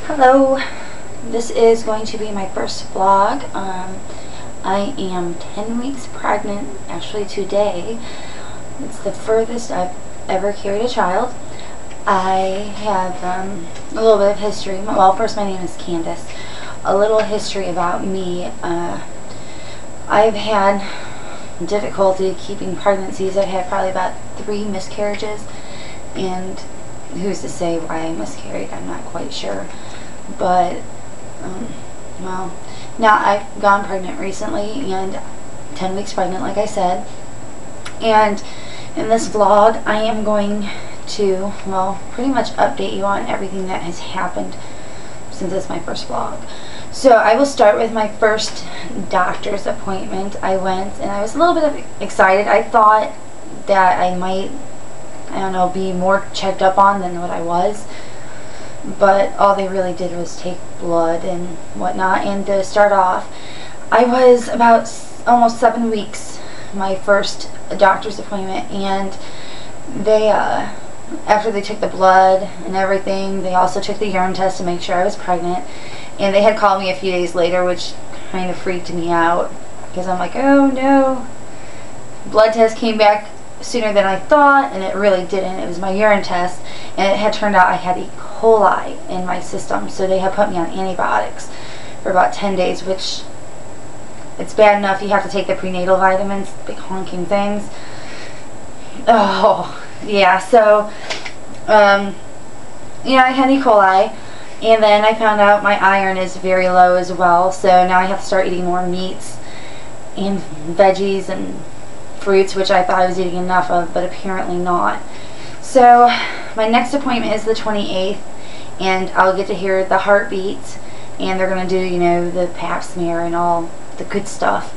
Hello, this is going to be my first vlog. I am 10 weeks pregnant, actually today. It's the furthest I've ever carried a child. I have a little bit of history. Well, first my name is Candace. A little history about me. I've had difficulty keeping pregnancies. I've had probably about 3 miscarriages, and who's to say why I miscarried? I'm not quite sure. But, well, now I've gone pregnant recently, and 10 weeks pregnant, like I said. And in this vlog, I am going to, well, pretty much update you on everything that has happened since it's my first vlog. So I will start with my first doctor's appointment. I went, and I was a little bit excited. I thought that I might, I don't know, be more checked up on than what I was. But all they really did was take blood and whatnot. And to start off, I was about almost 7 weeks, my first doctor's appointment, and they, after they took the blood and everything, they also took the urine test to make sure I was pregnant. And they had called me a few days later, which kind of freaked me out, because I'm like, oh no. Blood test came back sooner than I thought, and it really didn't. It was my urine test, and it had turned out I had E. coli in my system, so they had put me on antibiotics for about 10 days, which it's bad enough you have to take the prenatal vitamins, big honking things. Oh yeah, so I had E. coli, and then I found out my iron is very low as well, so now I have to start eating more meats and veggies and fruits, which I thought I was eating enough of, but apparently not. So my next appointment is the 28th, and I'll get to hear the heartbeat, and they're going to do, the pap smear and all the good stuff.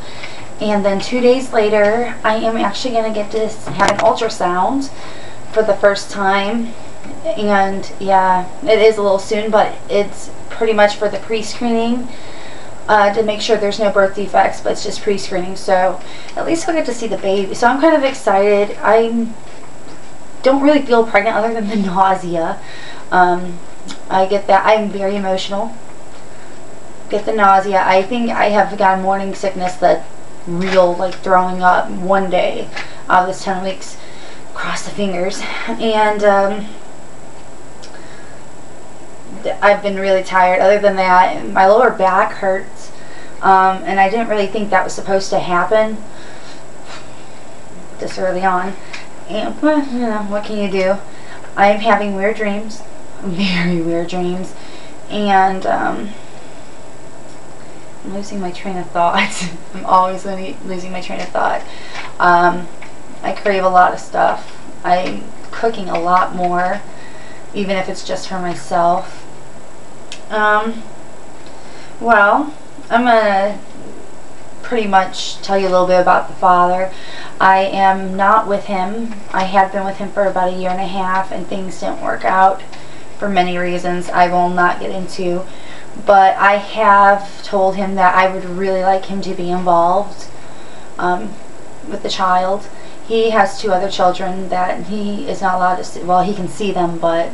And then 2 days later, I am actually going to get to have an ultrasound for the first time. And yeah, it is a little soon, but it's pretty much for the pre-screening. To make sure there's no birth defects, but it's just pre-screening, so at least I'll get to see the baby. So I'm kind of excited. I don't really feel pregnant other than the nausea. I get that. I'm very emotional. Get the nausea. I think I have got morning sickness, that real, like throwing up one day out of this 10 weeks. Cross the fingers. And I've been really tired. Other than that, my lower back hurts, and I didn't really think that was supposed to happen this early on. And well, what can you do? I am having weird dreams, very weird dreams, and I'm losing my train of thought. I'm always losing my train of thought. I crave a lot of stuff. I'm cooking a lot more, even if it's just for myself. Well, I'm gonna pretty much tell you a little bit about the father. I am not with him. I had been with him for about 1.5 years, and things didn't work out for many reasons I will not get into. But I have told him that I would really like him to be involved with the child. He has 2 other children that he is not allowed to see. Well, he can see them, but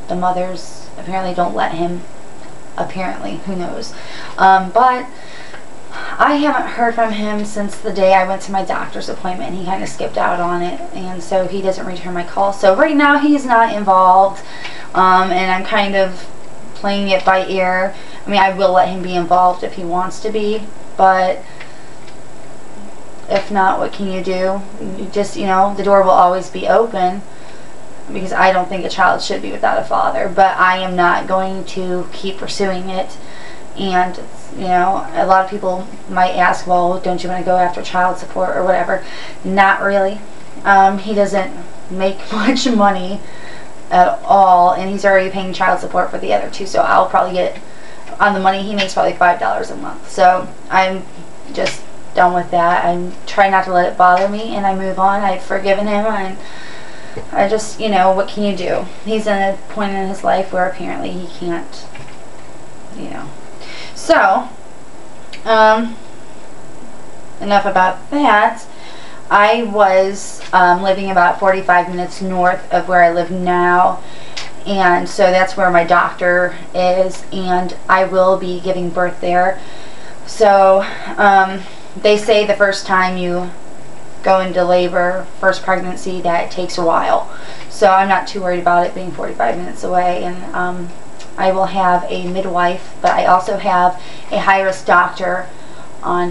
the mothers apparently don't let him. Apparently, who knows. But I haven't heard from him since the day I went to my doctor's appointment, and he kind of skipped out on it, and so he doesn't return my call. So right now he's not involved, and I'm kind of playing it by ear. I mean, I will let him be involved if he wants to be, but if not, what can you do? You just, the door will always be open, because I don't think a child should be without a father, but I am not going to keep pursuing it. And a lot of people might ask, well, don't you want to go after child support or whatever? Not really. He doesn't make much money at all, and he's already paying child support for the other 2, so I'll probably get, on the money he makes, probably $5 a month. So I'm just done with that. I try not to let it bother me, and I move on. I've forgiven him, and I just, what can you do? He's in a point in his life where apparently he can't, So, enough about that. I was living about 45 minutes north of where I live now, and so that's where my doctor is, and I will be giving birth there. So they say the first time you go into labor, first pregnancy, that it takes a while. So I'm not too worried about it being 45 minutes away, and I will have a midwife, but I also have a high-risk doctor on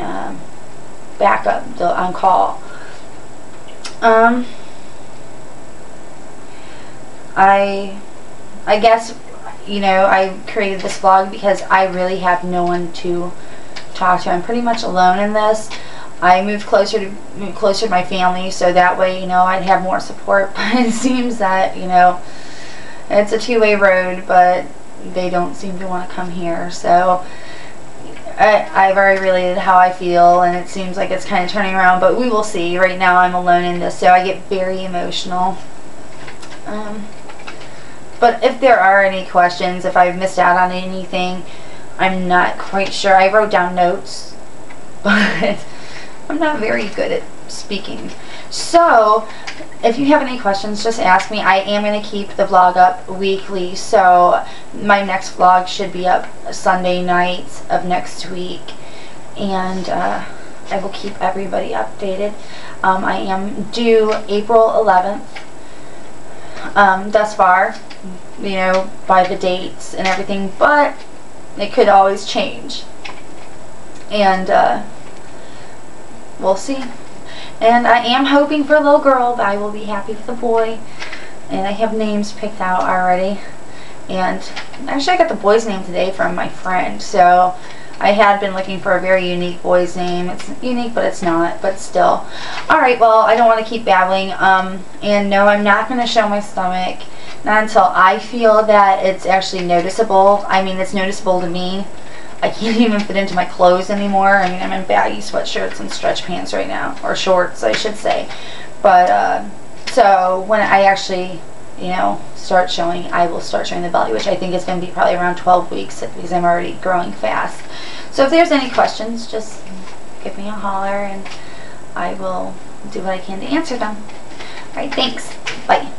backup, on call. I guess, you know, I created this vlog because I really have no one to talk to. I'm pretty much alone in this. I moved closer to my family, so that way, you know, I'd have more support. But it seems that, you know, it's a two-way road, but they don't seem to want to come here. So I've already related how I feel, and it seems like it's kind of turning around, but we will see. Right now I'm alone in this, so I get very emotional. But if there are any questions, if I've missed out on anything, I'm not quite sure. I wrote down notes, but I'm not very good at speaking. So if you have any questions, just ask me. I am going to keep the vlog up weekly, so my next vlog should be up Sunday night of next week, and I will keep everybody updated. I am due April 11th. Thus far, you know, by the dates and everything, but it could always change, and we'll see. And I am hoping for a little girl, but I will be happy with a boy, and I have names picked out already. And actually I got the boy's name today from my friend, so I had been looking for a very unique boy's name. It's unique, but it's not, but still. Alright, well, I don't want to keep babbling. And no, I'm not going to show my stomach, not until I feel that it's actually noticeable. I mean, it's noticeable to me. I can't even fit into my clothes anymore. I mean, I'm in baggy sweatshirts and stretch pants right now, or shorts, I should say. But, so when I actually, you know, start showing, I will start showing the belly, which I think is going to be probably around 12 weeks because I'm already growing fast. So if there's any questions, just give me a holler and I will do what I can to answer them. Alright, thanks. Bye.